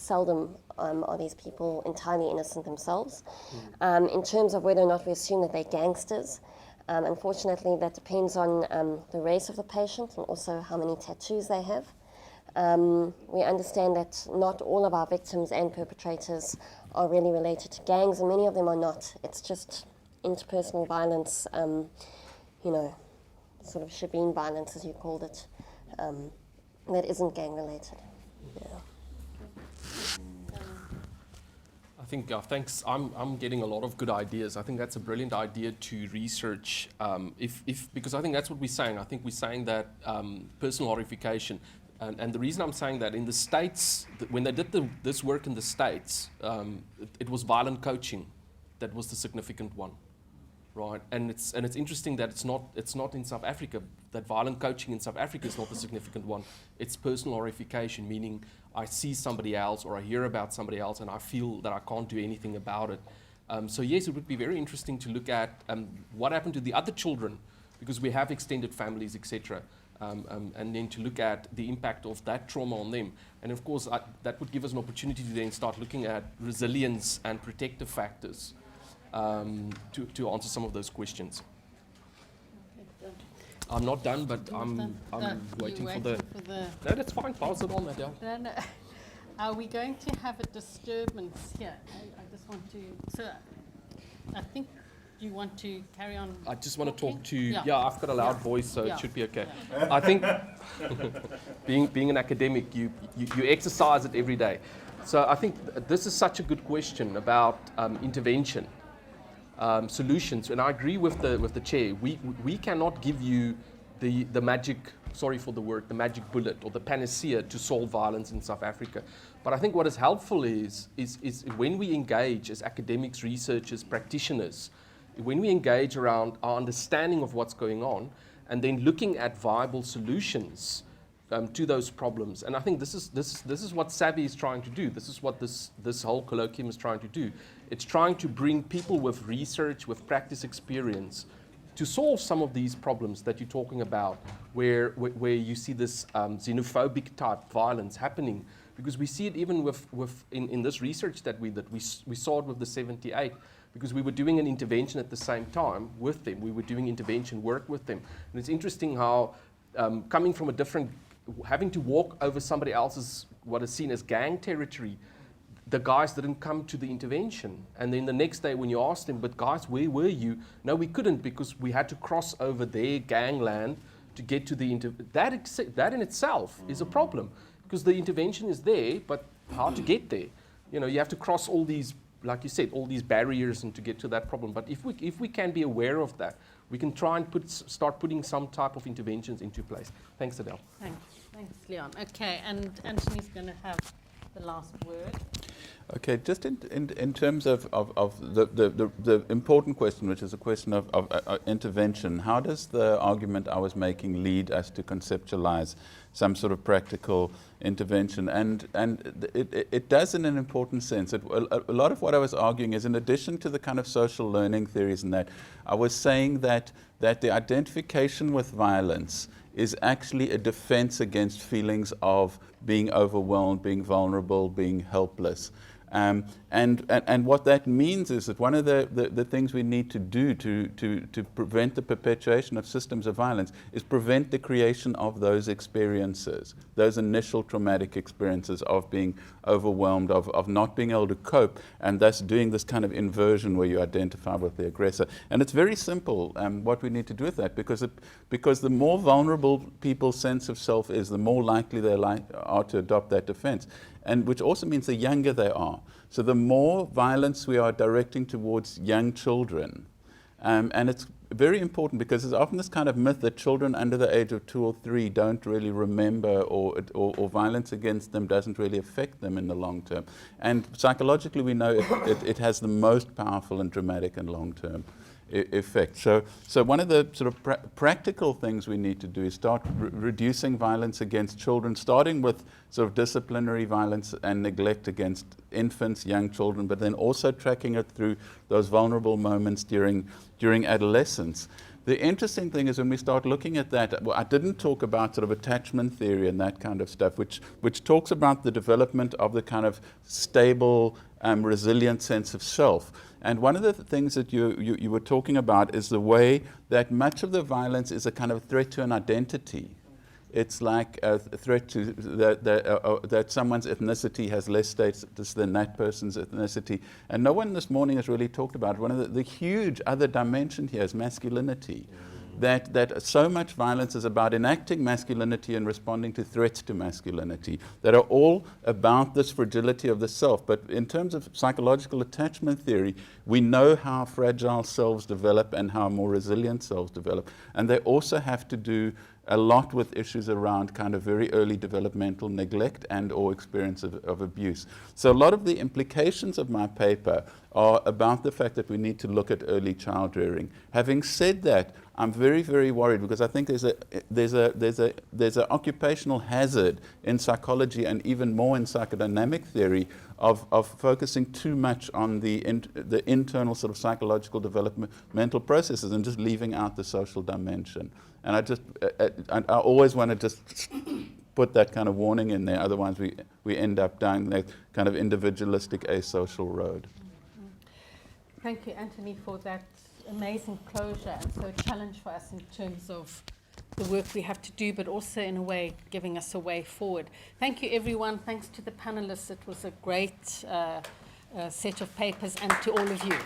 seldom are these people entirely innocent themselves. In terms of whether or not we assume that they're gangsters, unfortunately that depends on the race of the patient and also how many tattoos they have. We understand that not all of our victims and perpetrators are really related to gangs, and many of them are not. It's just interpersonal violence, sort of shebeen violence, as you called it, that isn't gang-related. Yeah. I think, thanks. I'm getting a lot of good ideas. I think that's a brilliant idea to research, because I think that's what we're saying. I think we're saying that personal horrification, and the reason I'm saying that, in the States, when they did this work in the States, it was violent coaching that was the significant one, right? And it's interesting that it's not in South Africa. That violent coaching in South Africa is not the significant one. It's personal horrification, meaning I see somebody else or I hear about somebody else and I feel that I can't do anything about it. So yes, it would be very interesting to look at what happened to the other children, because we have extended families, etc. And then to look at the impact of that trauma on them. And of course, that would give us an opportunity to then start looking at resilience and protective factors to answer some of those questions. I'm not done, but I'm waiting for the... No, that's fine. Pass it on, Adele. No. Are we going to have a disturbance here? I just want to... So I think you want to carry on. I just want to talk to... Yeah. I've got a loud voice, so it should be okay. Yeah. I think being an academic, you exercise it every day. So I think this is such a good question about intervention. Solutions, and I agree with the chair. We cannot give you the magic, sorry for the word, the magic bullet or the panacea to solve violence in South Africa. But I think what is helpful is when we engage as academics, researchers, practitioners, when we engage around our understanding of what's going on, and then looking at viable solutions to those problems. And I think this is what SaVI is trying to do. This is what this whole colloquium is trying to do. It's trying to bring people with research, with practice experience, to solve some of these problems that you're talking about, where you see this xenophobic type violence happening. Because we see it even in this research that we did. We saw it with the 78, because we were doing an intervention at the same time with them. We were doing intervention work with them. And it's interesting how coming from a different, having to walk over somebody else's, what is seen as gang territory, the guys didn't come to the intervention. And then the next day when you asked them, but guys, where were you? No, we couldn't, because we had to cross over their gangland to get to the that in itself is a problem, because the intervention is there, but how to get there? You have to cross all these, like you said, all these barriers and to get to that problem. But if we can be aware of that, we can try and start putting some type of interventions into place. Thanks, Adele. Thanks, Leon. Okay, and Anthony's going to have the last word. Okay, just in terms of the important question, which is a question of intervention, how does the argument I was making lead us to conceptualize some sort of practical intervention? And it does in an important sense. A lot of what I was arguing is, in addition to the kind of social learning theories and that, I was saying that the identification with violence is actually a defense against feelings of being overwhelmed, being vulnerable, being helpless. And what that means is that one of the things we need to do to prevent the perpetuation of systems of violence is prevent the creation of those experiences, those initial traumatic experiences of being overwhelmed, of not being able to cope, and thus doing this kind of inversion where you identify with the aggressor. And it's very simple what we need to do with that, because the more vulnerable people's sense of self is, the more likely they are to adopt that defense. And which also means the younger they are. So the more violence we are directing towards young children, and it's very important because there's often this kind of myth that children under the age of 2 or 3 don't really remember, or violence against them doesn't really affect them in the long term. And psychologically we know it has the most powerful and dramatic and long-term effect. So one of the sort of practical things we need to do is start reducing violence against children, starting with sort of disciplinary violence and neglect against infants, young children, but then also tracking it through those vulnerable moments during adolescence. The interesting thing is when we start looking at that, well, I didn't talk about sort of attachment theory and that kind of stuff, which talks about the development of the kind of stable, resilient sense of self. And one of the things that you were talking about is the way that much of the violence is a kind of threat to an identity. It's like a threat to that someone's ethnicity has less status than that person's ethnicity. And no one this morning has really talked about one of the huge other dimension here is masculinity. That so much violence is about enacting masculinity and responding to threats to masculinity that are all about this fragility of the self. But in terms of psychological attachment theory, we know how fragile selves develop and how more resilient selves develop. And they also have to do a lot with issues around kind of very early developmental neglect and or experience of abuse. So a lot of the implications of my paper are about the fact that we need to look at early child rearing. Having said that, I'm very, very worried because I think there's an occupational hazard in psychology and even more in psychodynamic theory of focusing too much on the internal sort of psychological developmental processes and just leaving out the social dimension. And I always want to just put that kind of warning in there, otherwise we end up down that kind of individualistic asocial road. Thank you, Anthony, for that amazing closure and so a challenge for us in terms of the work we have to do, but also in a way giving us a way forward. Thank you, everyone. Thanks to the panelists. It was a great set of papers, and to all of you.